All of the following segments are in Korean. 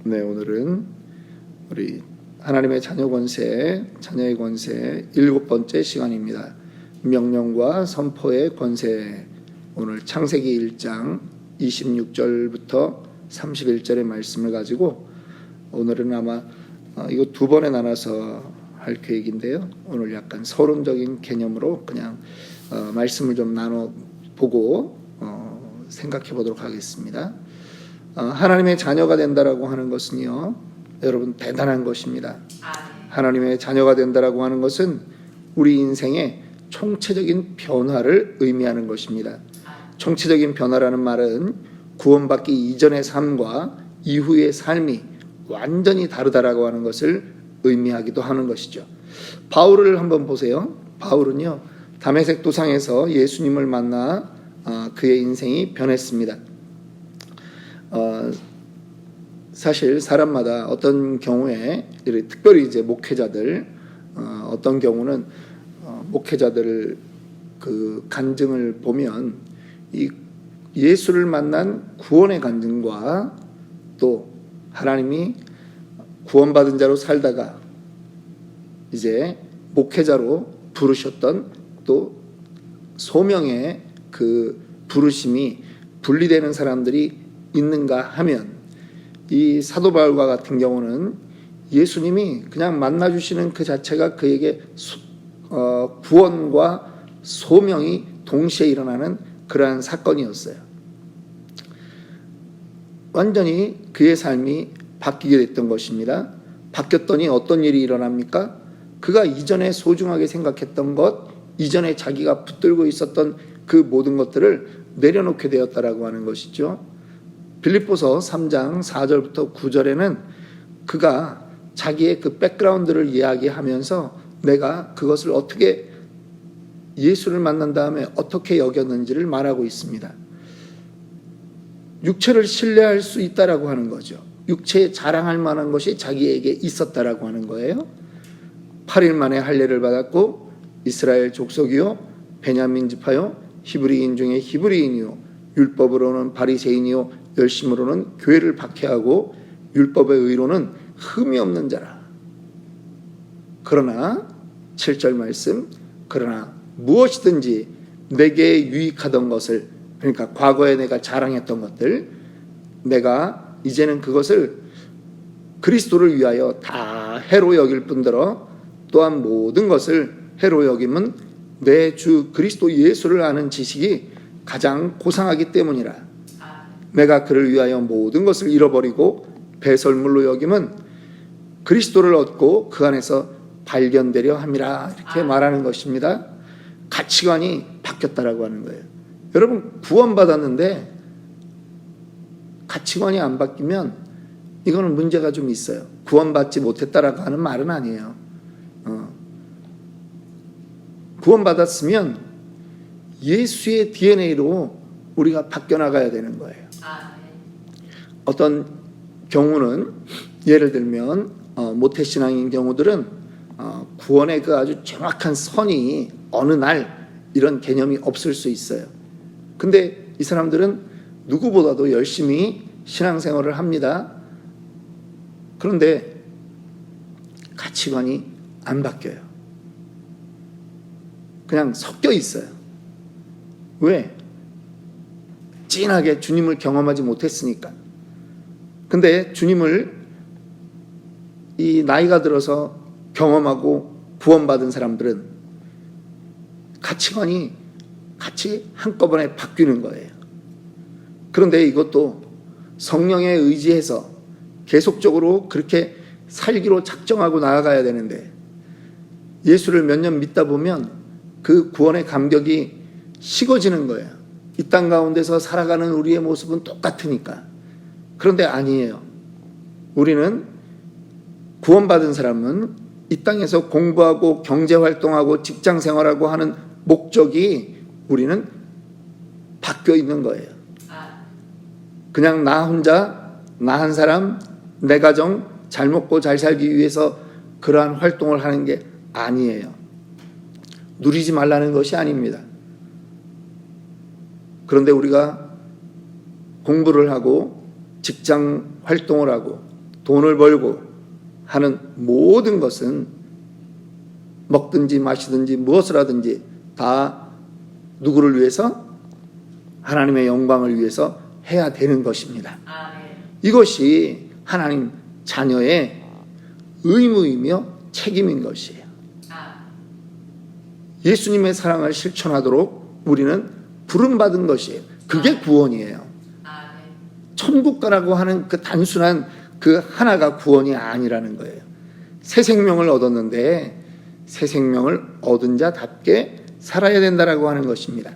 네, 오늘은 우리 하나님의 자녀 권세, 자녀의 권세 7번째 시간입니다. 명령과 선포의 권세. 오늘 창세기 1장 26절부터 31절의 말씀을 가지고 오늘은 아마 이거 두 번에 나눠서 할 계획인데요. 오늘 약간 서론적인 개념으로 그냥 말씀을 좀 나눠보고 생각해 보도록 하겠습니다. 하나님의 자녀가 된다라고 하는 것은요, 여러분 대단한 것입니다. 하나님의 자녀가 된다라고 하는 것은 우리 인생의 총체적인 변화를 의미하는 것입니다. 총체적인 변화라는 말은 구원받기 이전의 삶과 이후의 삶이 완전히 다르다라고 하는 것을 의미하기도 하는 것이죠. 바울을 한번 보세요. 바울은요, 다메섹 도상에서 예수님을 만나 그의 인생이 변했습니다. 사실 사람마다 어떤 경우에 특별히 이제 목회자들 어떤 경우는 목회자들 그 간증을 보면 이 예수를 만난 구원의 간증과 또 하나님이 구원받은 자로 살다가 이제 목회자로 부르셨던 또 소명의 그 부르심이 분리되는 사람들이 있는가 하면 이 사도 바울과 같은 경우는 예수님이 그냥 만나주시는 그 자체가 그에게 구원과 소명이 동시에 일어나는 그러한 사건이었어요. 완전히 그의 삶이 바뀌게 됐던 것입니다. 바뀌었더니 어떤 일이 일어납니까? 그가 이전에 소중하게 생각했던 것, 이전에 자기가 붙들고 있었던 그 모든 것들을 내려놓게 되었다라고 하는 것이죠. 빌립보서 3장 4절부터 9절에는 그가 자기의 그 백그라운드를 이야기하면서 내가 그것을 어떻게 예수를 만난 다음에 어떻게 여겼는지를 말하고 있습니다. 육체를 신뢰할 수 있다라고 하는 거죠. 육체에 자랑할 만한 것이 자기에게 있었다라고 하는 거예요. 8일 만에 할례를 받았고 이스라엘 족속이요 베냐민 지파요 히브리인 중에 히브리인이요 율법으로는 바리새인이요 열심으로는 교회를 박해하고 율법의 의로는 흠이 없는 자라. 그러나 7절 말씀, 그러나 무엇이든지 내게 유익하던 것을, 그러니까 과거에 내가 자랑했던 것들, 내가 이제는 그것을 그리스도를 위하여 다 해로 여길 뿐더러 또한 모든 것을 해로 여김은 내 주 그리스도 예수를 아는 지식이 가장 고상하기 때문이라. 내가 그를 위하여 모든 것을 잃어버리고 배설물로 여김은 그리스도를 얻고 그 안에서 발견되려 함이라. 이렇게 말하는 것입니다. 가치관이 바뀌었다라고 하는 거예요. 여러분 구원받았는데 가치관이 안 바뀌면 이거는 문제가 좀 있어요. 구원받지 못했다라고 하는 말은 아니에요. 구원받았으면 예수의 DNA로 우리가 바뀌어나가야 되는 거예요. 어떤 경우는 예를 들면 모태신앙인 경우들은 구원의 그 아주 정확한 선이 어느 날 이런 개념이 없을 수 있어요. 근데 이 사람들은 누구보다도 열심히 신앙생활을 합니다. 그런데 가치관이 안 바뀌어요. 그냥 섞여 있어요. 왜? 진하게 주님을 경험하지 못했으니까. 근데 주님을 이 나이가 들어서 경험하고 구원받은 사람들은 가치관이 같이 한꺼번에 바뀌는 거예요. 그런데 이것도 성령에 의지해서 계속적으로 그렇게 살기로 작정하고 나아가야 되는데 예수를 몇 년 믿다 보면 그 구원의 감격이 식어지는 거예요. 이 땅 가운데서 살아가는 우리의 모습은 똑같으니까. 그런데 아니에요. 우리는 구원받은 사람은 이 땅에서 공부하고 경제활동하고 직장생활하고 하는 목적이 우리는 바뀌어 있는 거예요. 그냥 나 혼자, 나 한 사람, 내 가정 잘 먹고 잘 살기 위해서 그러한 활동을 하는 게 아니에요. 누리지 말라는 것이 아닙니다. 그런데 우리가 공부를 하고 직장 활동을 하고 돈을 벌고 하는 모든 것은 먹든지 마시든지 무엇을 하든지 다 누구를 위해서? 하나님의 영광을 위해서 해야 되는 것입니다. 이것이 하나님 자녀의 의무이며 책임인 것이에요. 예수님의 사랑을 실천하도록 우리는 부름받은 것이에요. 그게 구원이에요. 천국 가라고 하는 그 단순한 그 하나가 구원이 아니라는 거예요. 새 생명을 얻었는데 새 생명을 얻은 자답게 살아야 된다라고 하는 것입니다.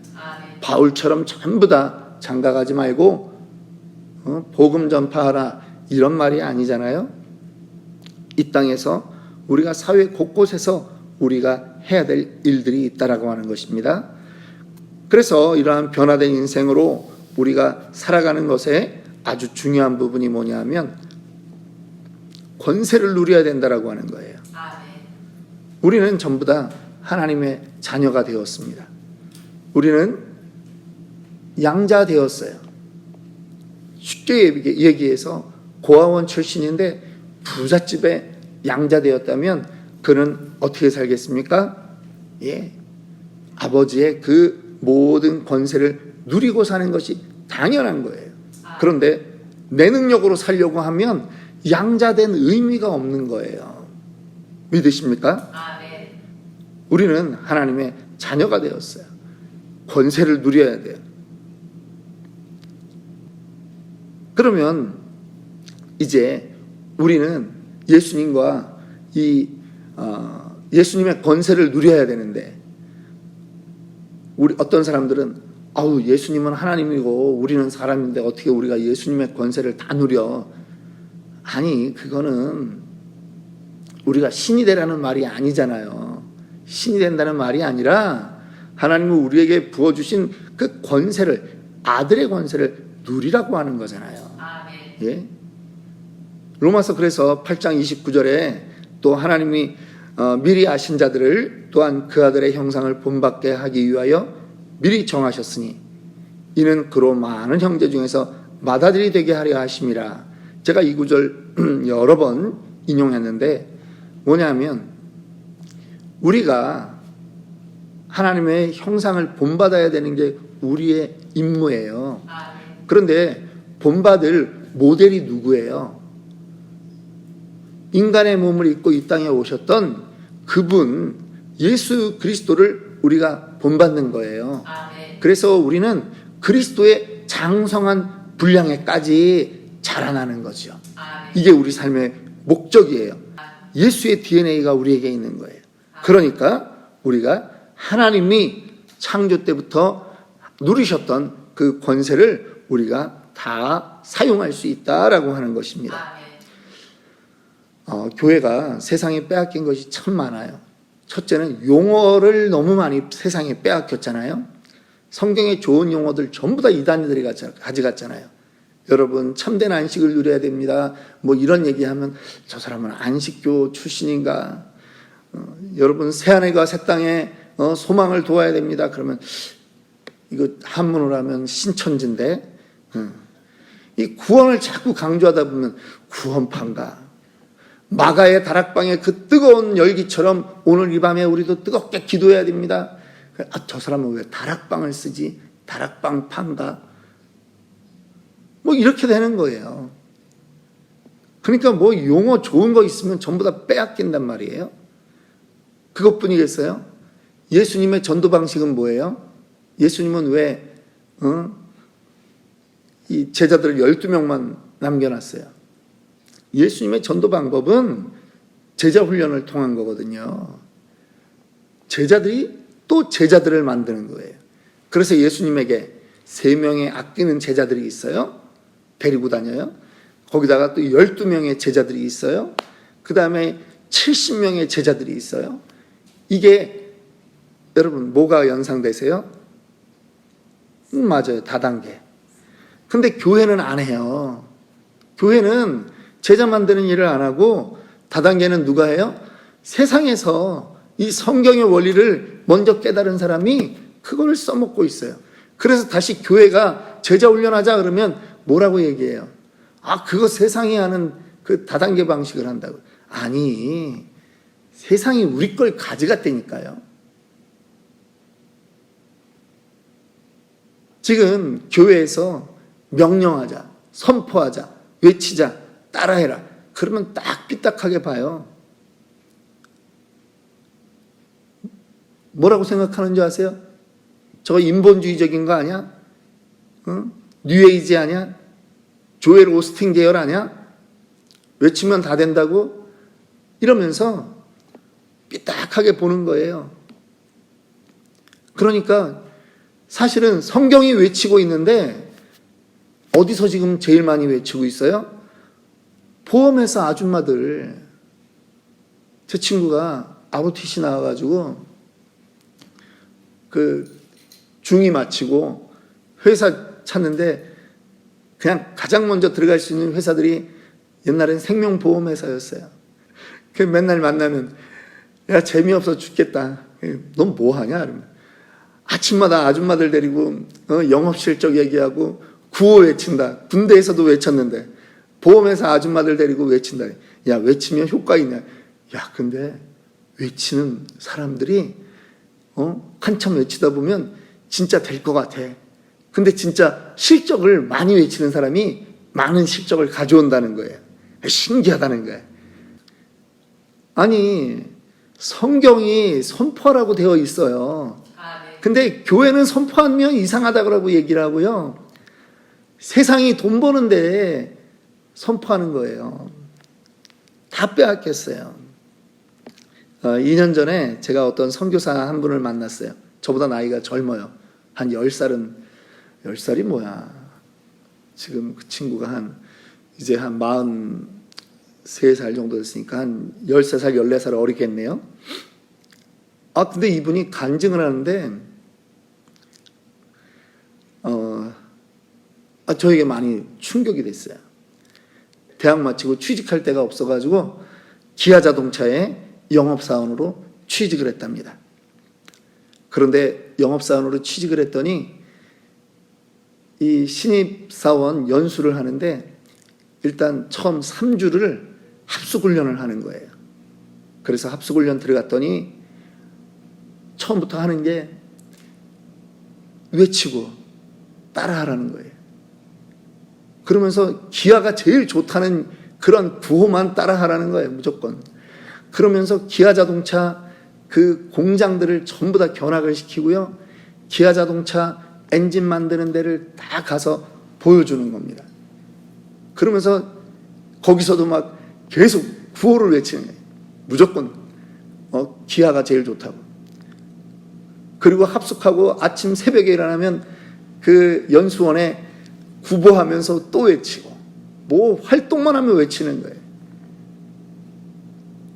바울처럼 전부 다 장가가지 말고 복음 전파하라 이런 말이 아니잖아요. 이 땅에서 우리가 사회 곳곳에서 우리가 해야 될 일들이 있다라고 하는 것입니다. 그래서 이러한 변화된 인생으로 우리가 살아가는 것에 아주 중요한 부분이 뭐냐면 권세를 누려야 된다라고 하는 거예요. 우리는 전부 다 하나님의 자녀가 되었습니다. 우리는 양자 되었어요. 쉽게 얘기해서 고아원 출신인데 부잣집에 양자 되었다면 그는 어떻게 살겠습니까? 아버지의 그 모든 권세를 누리고 사는 것이 당연한 거예요. 그런데 내 능력으로 살려고 하면 양자된 의미가 없는 거예요. 믿으십니까? 우리는 하나님의 자녀가 되었어요. 권세를 누려야 돼요. 그러면 이제 우리는 예수님과 예수님의 권세를 누려야 되는데 우리 어떤 사람들은 예수님은 하나님이고 우리는 사람인데 어떻게 우리가 예수님의 권세를 다 누려? 아니, 그거는 우리가 신이 되라는 말이 아니잖아요. 신이 된다는 말이 아니라 하나님은 우리에게 부어주신 그 권세를, 아들의 권세를 누리라고 하는 거잖아요. 예? 로마서 그래서 8장 29절에 또 하나님이 미리 아신 자들을 또한 그 아들의 형상을 본받게 하기 위하여 미리 정하셨으니 이는 그로 많은 형제 중에서 맏아들이 되게 하려 하심이라. 제가 이 구절 여러 번 인용했는데 뭐냐면 우리가 하나님의 형상을 본받아야 되는 게 우리의 임무예요. 그런데 본받을 모델이 누구예요? 인간의 몸을 입고 이 땅에 오셨던 그분 예수 그리스도를 우리가 본받는 거예요. 그래서 우리는 그리스도의 장성한 분량에까지 자라나는 거죠. 이게 우리 삶의 목적이에요. 예수의 DNA가 우리에게 있는 거예요. 그러니까 우리가 하나님이 창조 때부터 누리셨던 그 권세를 우리가 다 사용할 수 있다라고 하는 것입니다. 교회가 세상에 빼앗긴 것이 참 많아요. 첫째는 용어를 너무 많이 세상에 빼앗겼잖아요. 성경의 좋은 용어들 전부 다 이단들이 가져갔잖아요. 여러분 참된 안식을 누려야 됩니다. 뭐 이런 얘기하면 저 사람은 안식교 출신인가? 여러분 새하늘과 새 땅에 소망을 도와야 됩니다. 그러면 이거 한문으로 하면 신천지인데 이 구원을 자꾸 강조하다 보면 구원파인가? 마가의 다락방의 그 뜨거운 열기처럼 오늘 이 밤에 우리도 뜨겁게 기도해야 됩니다. 저 사람은 왜 다락방을 쓰지? 다락방 판가? 뭐 이렇게 되는 거예요. 그러니까 뭐 용어 좋은 거 있으면 전부 다 빼앗긴단 말이에요. 그것뿐이겠어요? 예수님의 전도 방식은 뭐예요? 예수님은 왜 이 제자들 12명만 남겨놨어요? 예수님의 전도 방법은 제자 훈련을 통한 거거든요. 제자들이 또 제자들을 만드는 거예요. 그래서 예수님에게 3명의 아끼는 제자들이 있어요. 데리고 다녀요. 거기다가 또 12명의 제자들이 있어요. 그 다음에 70명의 제자들이 있어요. 이게 여러분 뭐가 연상되세요? 맞아요. 다단계. 근데 교회는 안 해요. 교회는 제자 만드는 일을 안 하고 다단계는 누가 해요? 세상에서 이 성경의 원리를 먼저 깨달은 사람이 그걸 써먹고 있어요. 그래서 다시 교회가 제자 훈련하자 그러면 뭐라고 얘기해요? 그거 세상이 하는 그 다단계 방식을 한다고. 아니, 세상이 우리 걸 가져갔다니까요. 지금 교회에서 명령하자, 선포하자, 외치자, 따라해라. 그러면 딱 삐딱하게 봐요. 뭐라고 생각하는 줄 아세요? 저거 인본주의적인 거 아니야? 응? 뉴에이지 아니야? 조엘 오스틴 계열 아니야? 외치면 다 된다고? 이러면서 삐딱하게 보는 거예요. 그러니까 사실은 성경이 외치고 있는데 어디서 지금 제일 많이 외치고 있어요? 보험회사 아줌마들. 제 친구가 ROTC 나와가지고 그 중이 마치고 회사 찾는데 그냥 가장 먼저 들어갈 수 있는 회사들이 옛날엔 생명보험회사였어요. 그 맨날 만나면 야 재미없어 죽겠다. 넌 뭐하냐? 이러면 아침마다 아줌마들 데리고 영업실적 얘기하고 구호 외친다. 군대에서도 외쳤는데 보험회사 아줌마들 데리고 외친다. 야 외치면 효과 있냐? 야 근데 외치는 사람들이 한참 외치다 보면 진짜 될 것 같아. 근데 진짜 실적을 많이 외치는 사람이 많은 실적을 가져온다는 거예요. 신기하다는 거예요. 아니 성경이 선포하라고 되어 있어요. 근데 교회는 선포하면 이상하다고 얘기를 하고요. 세상이 돈 버는데 선포하는 거예요. 다 빼앗겼어요. 2년 전에 제가 어떤 선교사 한 분을 만났어요. 저보다 나이가 젊어요. 한 10살이 뭐야. 지금 그 친구가 이제 한 43살 정도 됐으니까 한 13살, 14살 어리겠네요. 근데 이분이 간증을 하는데, 저에게 많이 충격이 됐어요. 대학 마치고 취직할 데가 없어가지고 기아자동차에 영업사원으로 취직을 했답니다. 그런데 영업사원으로 취직을 했더니 이 신입사원 연수를 하는데 일단 처음 3주를 합숙훈련을 하는 거예요. 그래서 합숙훈련 들어갔더니 처음부터 하는 게 외치고 따라하라는 거예요. 그러면서 기아가 제일 좋다는 그런 구호만 따라하라는 거예요. 무조건. 그러면서 기아자동차 그 공장들을 전부 다 견학을 시키고요. 기아자동차 엔진 만드는 데를 다 가서 보여주는 겁니다. 그러면서 거기서도 막 계속 구호를 외치는 거예요. 무조건 기아가 제일 좋다고. 그리고 합숙하고 아침 새벽에 일어나면 그 연수원에 구보하면서 또 외치고 뭐 활동만 하면 외치는 거예요.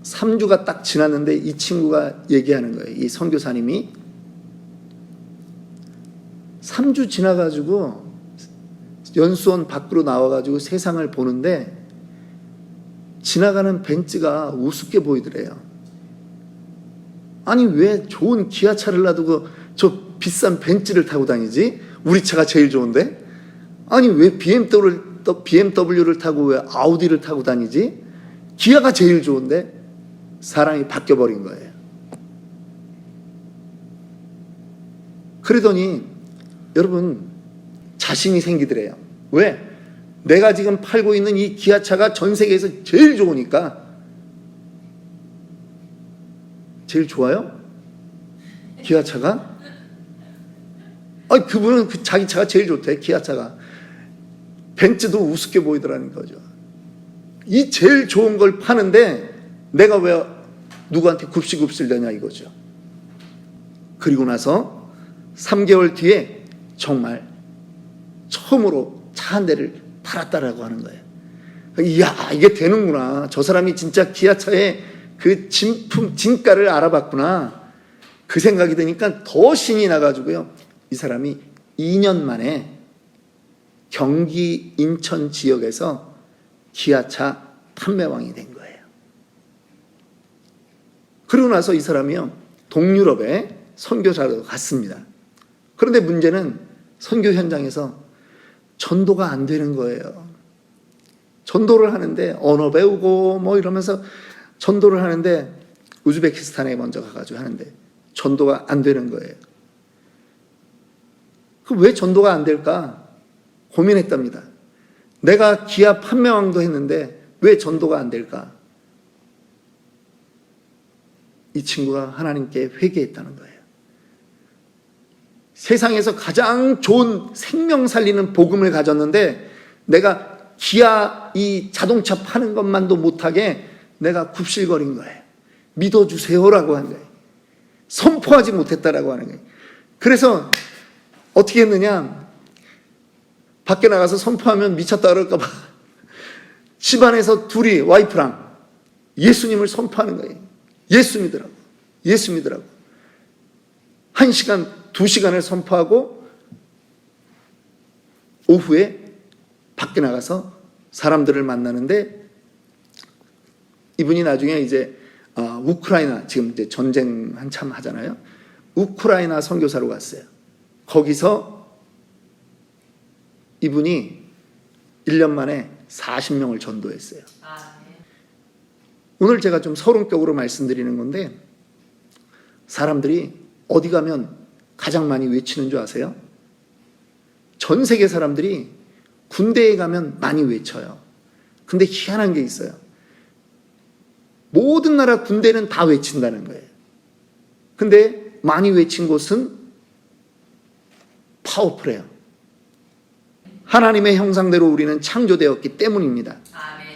3주가 딱 지났는데 이 친구가 얘기하는 거예요. 이 선교사님이 3주 지나가지고 연수원 밖으로 나와가지고 세상을 보는데 지나가는 벤츠가 우습게 보이더래요. 아니 왜 좋은 기아차를 놔두고 저 비싼 벤츠를 타고 다니지? 우리 차가 제일 좋은데? 아니 왜 BMW를 타고 왜 아우디를 타고 다니지? 기아가 제일 좋은데? 사람이 바뀌어버린 거예요. 그러더니 여러분 자신이 생기더래요. 왜? 내가 지금 팔고 있는 이 기아차가 전 세계에서 제일 좋으니까. 제일 좋아요? 기아차가? 그분은 자기 차가 제일 좋대. 기아차가. 벤츠도 우습게 보이더라는 거죠. 이 제일 좋은 걸 파는데 내가 왜 누구한테 굽실굽실대냐 이거죠. 그리고 나서 3개월 뒤에 정말 처음으로 차 한 대를 팔았다라고 하는 거예요. 이야 이게 되는구나. 저 사람이 진짜 기아차의 그 진가를 알아봤구나. 그 생각이 드니까 더 신이 나가지고요. 이 사람이 2년 만에 경기 인천 지역에서 기아차 판매왕이 된 거예요. 그러고 나서 이 사람이요 동유럽에 선교사로 갔습니다. 그런데 문제는 선교 현장에서 전도가 안 되는 거예요. 전도를 하는데 언어 배우고 뭐 이러면서 전도를 하는데 우즈베키스탄에 먼저 가가지고 하는데 전도가 안 되는 거예요. 왜 전도가 안 될까 고민했답니다. 내가 기아 판매왕도 했는데 왜 전도가 안 될까? 이 친구가 하나님께 회개했다는 거예요. 세상에서 가장 좋은 생명 살리는 복음을 가졌는데 내가 기아 이 자동차 파는 것만도 못하게 내가 굽실거린 거예요. 믿어주세요라고 한 거예요. 선포하지 못했다라고 하는 거예요. 그래서 어떻게 했느냐? 밖에 나가서 선포하면 미쳤다 그럴까 봐 집안에서 둘이 와이프랑 예수님을 선포하는 거예요. 예수 믿으라고. 예수 믿으라고. 1시간, 2시간을 선포하고 오후에 밖에 나가서 사람들을 만나는데 이분이 나중에 이제 우크라이나 지금 이제 전쟁 한참 하잖아요. 우크라이나 선교사로 갔어요. 거기서 이분이 1년 만에 40명을 전도했어요. 오늘 제가 좀 서론격으로 말씀드리는 건데 사람들이 어디 가면 가장 많이 외치는 줄 아세요? 전 세계 사람들이 군대에 가면 많이 외쳐요. 근데 희한한 게 있어요. 모든 나라 군대는 다 외친다는 거예요. 근데 많이 외친 곳은 파워풀해요. 하나님의 형상대로 우리는 창조되었기 때문입니다.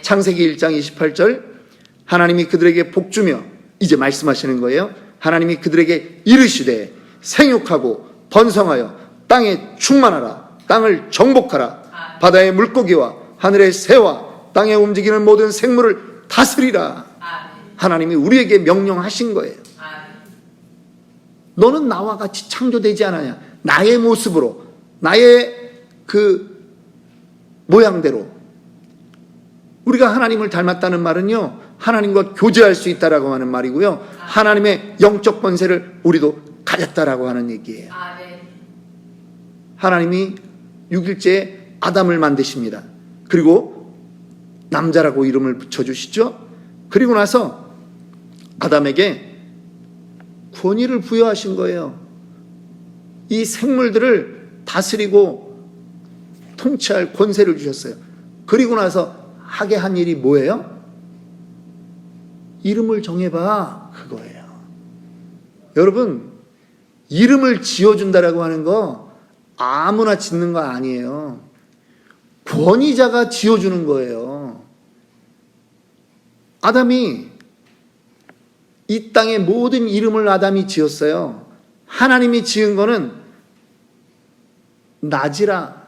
창세기 1장 28절 하나님이 그들에게 복주며 이제 말씀하시는 거예요. 하나님이 그들에게 이르시되 생육하고 번성하여 땅에 충만하라. 땅을 정복하라. 바다의 물고기와 하늘의 새와 땅에 움직이는 모든 생물을 다스리라. 하나님이 우리에게 명령하신 거예요. 너는 나와 같이 창조되지 않았냐? 나의 모습으로, 나의 그 모양대로. 우리가 하나님을 닮았다는 말은요, 하나님과 교제할 수 있다라고 하는 말이고요. 하나님의 영적 권세를 우리도 가졌다라고 하는 얘기예요. 하나님이 6일째에 아담을 만드십니다. 그리고 남자라고 이름을 붙여주시죠. 그리고 나서 아담에게 권위를 부여하신 거예요. 이 생물들을 다스리고 통치할 권세를 주셨어요. 그리고 나서 하게 한 일이 뭐예요? 이름을 정해봐. 그거예요. 여러분, 이름을 지어준다라고 하는 거 아무나 짓는 거 아니에요. 권위자가 지어주는 거예요. 아담이 이 땅의 모든 이름을 아담이 지었어요. 하나님이 지은 거는 낮이라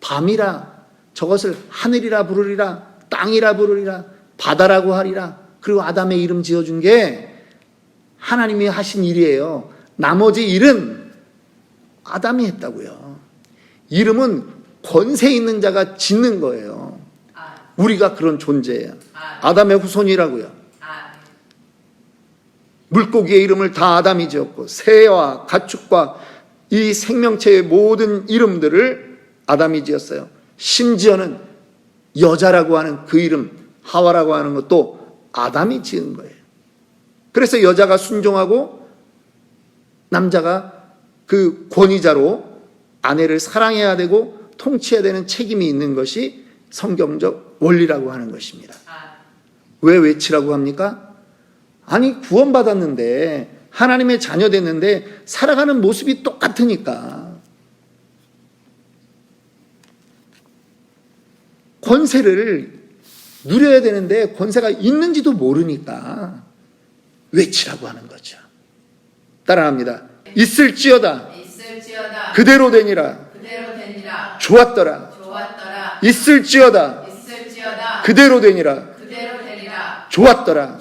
밤이라 저것을 하늘이라 부르리라 땅이라 부르리라 바다라고 하리라. 그리고 아담의 이름 지어준 게 하나님이 하신 일이에요. 나머지 일은 아담이 했다고요. 이름은 권세 있는 자가 짓는 거예요. 우리가 그런 존재예요. 아담의 후손이라고요. 물고기의 이름을 다 아담이 지었고 새와 가축과 이 생명체의 모든 이름들을 아담이 지었어요. 심지어는 여자라고 하는 그 이름 하와라고 하는 것도 아담이 지은 거예요. 그래서 여자가 순종하고 남자가 그 권위자로 아내를 사랑해야 되고 통치해야 되는 책임이 있는 것이 성경적 원리라고 하는 것입니다. 왜 외치라고 합니까? 아니 구원받았는데 하나님의 자녀 됐는데 살아가는 모습이 똑같으니까 권세를 누려야 되는데 권세가 있는지도 모르니까 외치라고 하는 거죠. 따라합니다. 있을지어다. 그대로 되니라. 좋았더라. 있을지어다. 그대로 되니라. 좋았더라.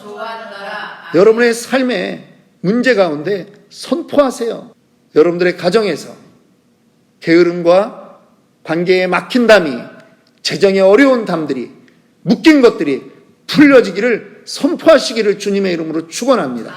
여러분의 삶의 문제 가운데 선포하세요. 여러분들의 가정에서 게으름과 관계에 막힌 담이, 재정에 어려운 담들이, 묶인 것들이 풀려지기를 선포하시기를 주님의 이름으로 축원합니다.